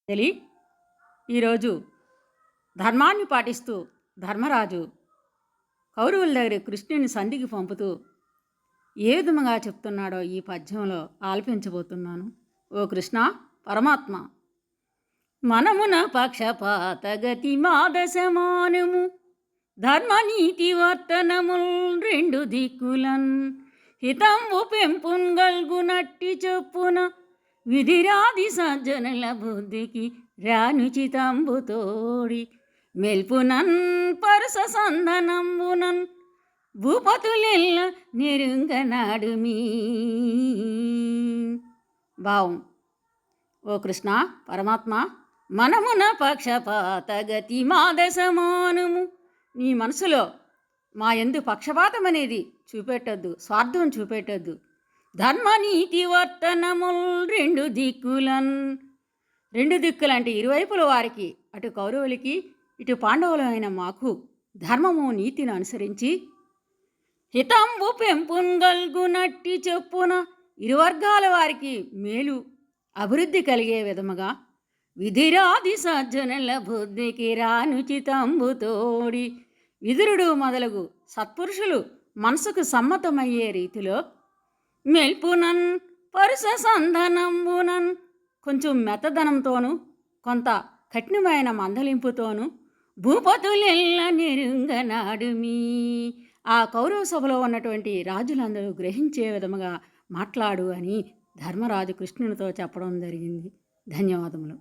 తెలి ఈరోజు ధర్మాన్ని పాటిస్తూ ధర్మరాజు కౌరవుల దగ్గర కృష్ణుని సంధికి పంపుతూ ఏ విధముగా చెప్తున్నాడో ఈ పద్యంలో ఆలపించబోతున్నాను. ఓ కృష్ణ పరమాత్మ, మనమున పక్షపాతగతి మాదసమానము ధర్మనీతి వర్తనముల్ రెండు దిక్కులన్ హితంబు పెంపున్గల్గునట్టి చొప్పున విధిరాది సజ్జనుల బుద్ధికి రానుచితంబు తోడి మెల్పునన్ పరుస సంధనంబునన్ భూపతులెల్ల నిరుంగనాడు మీ భావం. ఓ కృష్ణ పరమాత్మ, మనమున పక్షపాతగతి మాదసమానము, నీ మనసులో మా యందు పక్షపాతం అనేది చూపెట్టద్దు, స్వార్థం చూపెట్టద్దు. ధర్మనీతి వర్తనముల్ రెండు దిక్కులన్, రెండు దిక్కులంటే ఇరువైపుల వారికి, అటు కౌరవులకి ఇటు పాండవులైన మాకు ధర్మము నీతిని అనుసరించి హితంబు పెంపున్గల్గునట్టి చెప్పున ఇరువర్గాల వారికి మేలు అభివృద్ధి కలిగే విధముగా విధిరాది సజ్జనుల బుద్ధికి రానుచితంబు తోడి విదురుడు మొదలగు సత్పురుషులు మనసుకు సమ్మతమయ్యే రీతిలో మెల్పునన్ పరుస సంధనంబునన్, కొంచెం మెత్తదనంతోనూ కొంత కఠినమైన మందలింపుతోనూ భూపతులెల్ల నిరుంగనాడు మీ, ఆ కౌరవ సభలో ఉన్నటువంటి రాజులందరూ గ్రహించే విధముగా మాట్లాడు అని ధర్మరాజు కృష్ణునితో చెప్పడం జరిగింది. ధన్యవాదములు.